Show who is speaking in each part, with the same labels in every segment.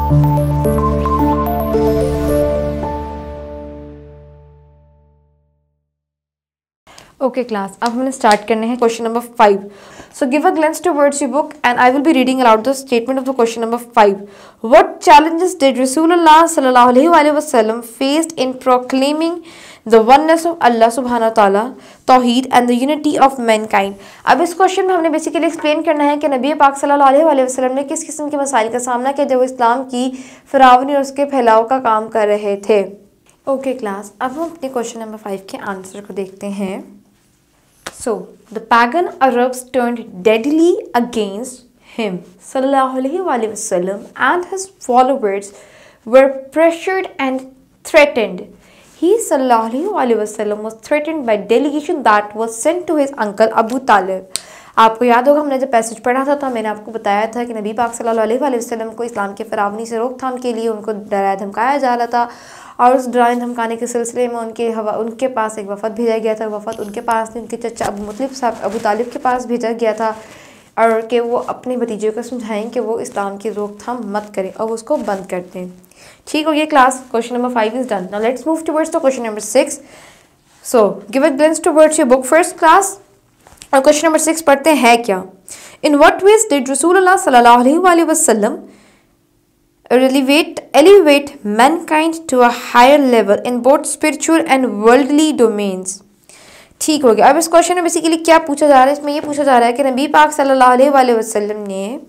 Speaker 1: Okay class, अब हमने start करने हैं question number 5. So give a glance towards your book and I will be reading aloud the statement of the question number 5. What challenges did रसूलुल्लाह सल्लल्लाहु अलैहि वसल्लम faced in proclaiming the oneness of Allah सुब्हानहू व तआला, तौहीद and the unity of mankind. अब इस क्वेश्चन में हमने बेसिकली एक्सप्लेन करना है कि नबी पाक सल्लल्लाहु अलैहि वसल्लम ने किस किस्म के मसाइल का सामना किया जब वो इस्लाम की फरावनी और उसके फैलाव का काम कर रहे थे. ओके क्लास, अब हम अपने क्वेश्चन नंबर 5 के आंसर को देखते हैं. So, the pagan Arabs turned deadly against him, sallallahu alaihi wasallam, and his followers were pressured and threatened. He, sallallahu alaihi wasallam, was threatened by delegation that was sent to his uncle Abu Talib. आपको याद होगा हमने जब passage पढ़ा था तो मैंने आपको बताया था कि नबी पाक सल्लल्लाहु अलैहि वसल्लम को इस्लाम के फरावनी से रोकथाम के लिए उनको डराया धमकाया जा रहा था, और उस डराने धमकाने के सिलसिले में उनके पास एक वफ़द भेजा गया था. वफ़द उनके पास नहीं, उनके चचा अबू मुतलिब साहब अबू तालिब के पास भेजा गया था, और कि वो अपने भतीजे को समझाएं कि वो इस्लाम की रोकथाम मत करें और उसको बंद कर दें. ठीक हो गया class, question number 5 is done. Now let's move towards the question number 6. So give a glance towards your book first class. और क्वेश्चन नंबर 6 पढ़ते हैं क्या. इन व्हाट वेज डिड रसूलुल्लाह सल्लल्लाहु अलैहि वसल्लम elevate mankind to a higher level in both spiritual and worldly domains. ठीक हो गया. अब इस क्वेश्चन में बेसिकली क्या पूछा जा रहा है, इसमें ये पूछा जा रहा है कि नबी पाक सल्लल्लाहु अलैहि वसल्लम ने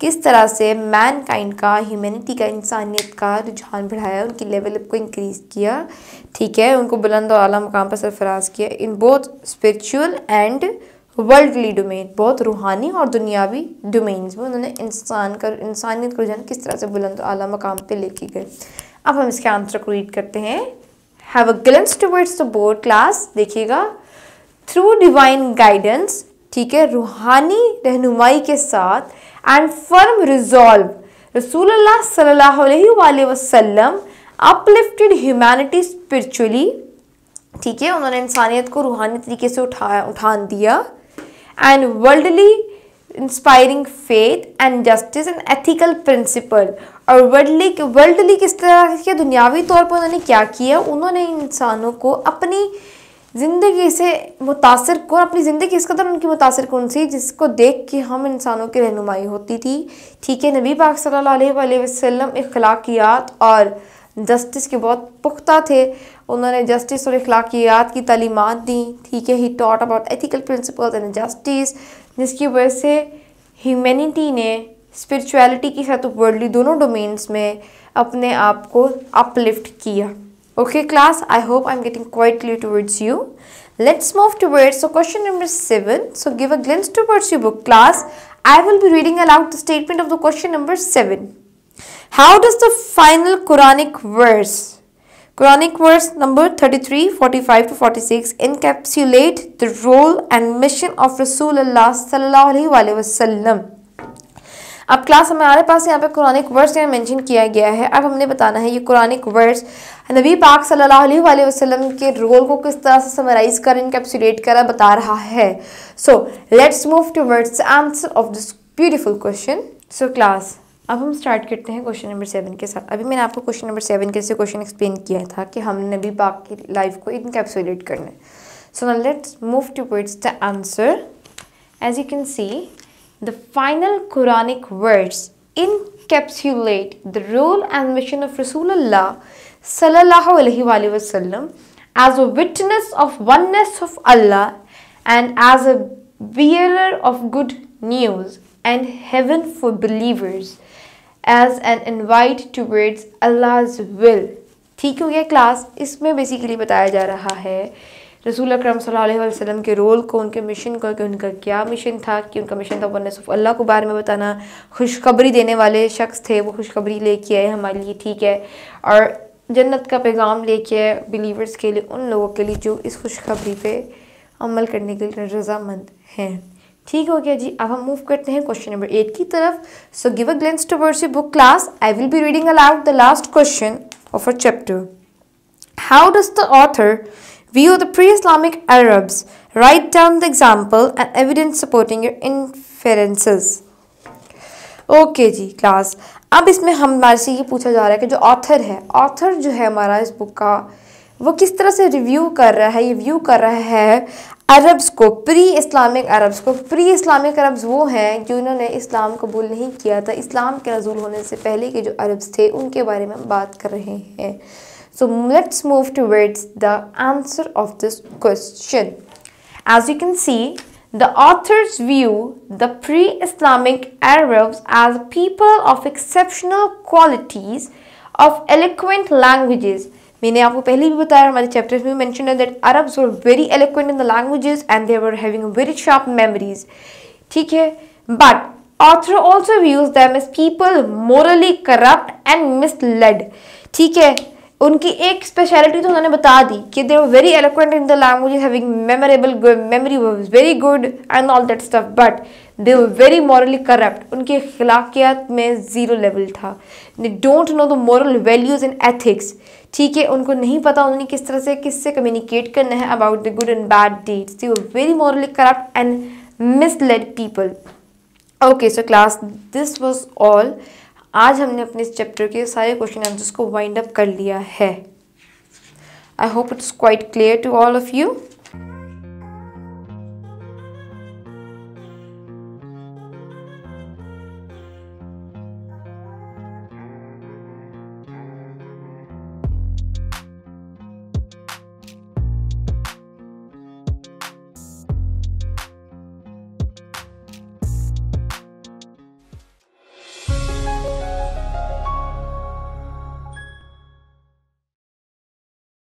Speaker 1: किस तरह से मैनकाइंड का, ह्यूमैनिटी का, इंसानियत का रुझान बढ़ाया, उनकी लेवल को इंक्रीज़ किया. ठीक है, उनको बुलंद और आला मुकाम पर सरफराज किया in both spiritual and worldly domain, बहुत रूहानी और दुनियावी डोमेन्स में उन्होंने इंसानियत को रुझान किस तरह से बुलंद आला मकाम पे लेके गए. अब हम इसके आंसर को रीड करते हैं. Have a glimpse towards the board class. देखिएगा, थ्रू डिवाइन गाइडेंस, ठीक है, रूहानी रहनुमाई के साथ, एंड फर्म रिजॉल्व, रसूलुल्लाह सल्लल्लाहु अलैहि वसल्लम अपलिफ्टेड ह्यूमैनिटी स्पिरिचुअली. ठीक है, उन्होंने इंसानियत को रूहानी तरीके से उठान दिया. And worldly inspiring faith and justice and ethical principle. और वर्ल्डली किस तरह के दुनियावी तौर पर उन्होंने क्या किया, उन्होंने इंसानों को अपनी ज़िंदगी से मुतासर को, अपनी ज़िंदगी इस कदर उनकी मुतासर कौन सी जिसको देख के हम इंसानों की रहनुमाई होती थी. ठीक है, नबी पाक सल्लल्लाहु अलैहि वसल्लम अखलाकियात और जस्टिस के बहुत पुख्ता थे. उन्होंने जस्टिस और अखलाकियात की तालीमात दी. ठीक है, he taught about ethical principles and justice, जिसकी वजह से ह्यूमैनिटी ने स्पिरिचुअलिटी के साथ वर्ल्डली दोनों डोमेन्स में अपने आप को अपलिफ्ट किया. Okay class, I hope I am getting quite clear towards you. Let's move towards question number 7. So give a glimpse towards your book class. I will be reading aloud the statement of the question number 7. How does the final Quranic verse number 33, 45 to 46 encapsulate the role and mission of Rasulullah sallallahu alaihi wasallam? अब class हमारे पास यहाँ पे Quranic verse यहाँ mention किया गया है. अब हमने बताना है ये कुरानिक वर्स नबी पाक सल्लल्लाहु अलैहि वसल्लम के रोल को किस तरह से समराइज कर, इनकैप्सुलेट कर बता रहा है. So let's move towards the answer of this beautiful question. So class, अब हम स्टार्ट करते हैं क्वेश्चन नंबर 7 के साथ. अभी मैंने आपको क्वेश्चन नंबर 7 के से क्वेश्चन एक्सप्लेन किया था कि हमने नबी पाक की लाइफ को इनकैप्सुलेट करना है. So now let's move towards the answer. As you can see, the final Quranic words encapsulate the role and mission of Rasulullah sallallahu alaihi wasallam as a witness of oneness of Allah and as a bearer of good news and heaven for believers, as an invite towards Allah's will. ठीक हो गया class. इसमें basically बताया जा रहा है रसूल अकरम सल्लल्लाहु अलैहि वसल्लम के रोल को, उनके मिशन को, कि उनका क्या मिशन था, कि उनका मिशन था वननेस ऑफ अल्लाह को बारे में बताना. खुशखबरी देने वाले शख्स थे, वो खुशखबरी लेके आए हमारे लिए. ठीक है, और जन्नत का पैगाम लेके आए बिलीवर्स के लिए, उन लोगों के लिए जो इस खुशखबरी पे अमल करने के लिए रजामंद हैं. ठीक हो गया जी. अब हम मूव करते हैं क्वेश्चन नंबर 8 की तरफ. सो give a glimpse towards your book class. I will be reading aloud the last question of a chapter. How does the author view the pre-Islamic Arabs? Write down the example and evidence supporting your inferences. Okay ji class, अब इसमें हमारे से ये पूछा जा रहा है कि जो ऑथर जो है हमारा इस बुक का, वो किस तरह से रिव्यू कर रहा है, ये व्यू कर रहा है अरब्स को, प्री इस्लामिक अरब्स को। प्री इस्लामिक अरब्स वो हैं जिन्होंने इस्लाम कबूल नहीं किया था, इस्लाम के नज़ूल होने से पहले के जो अरब्स थे उनके बारे में हम बात कर रहे हैं। So let's move towards the answer of this question. As you can see, the authors view the pre-Islamic Arabs as people of exceptional qualities of eloquent languages. मैंने आपको पहले भी बताया, हमारे चैप्टर्स में मेंशन है that Arabs were very eloquent in the languages and they were having very sharp memories, ठीक है। But author also views them as people morally corrupt and misled, ठीक है। उनकी एक स्पेशलिटी तो उन्होंने बता दी कि they were very eloquent in the languages, having memorable memory was very good and all that stuff, but they were very morally corrupt. उनकी अखलाकियात में ज़ीरो लेवल था। They don't know the moral values and ethics, ठीक है। उनको नहीं पता उन्होंने किस तरह से किससे कम्युनिकेट करना है about the good and bad deeds. They were very morally corrupt and misled people. Okay so class, this was all. आज हमने अपने इस चैप्टर के सारे क्वेश्चन आंसर्स को वाइंड अप कर लिया है। I hope it's quite clear to all of you.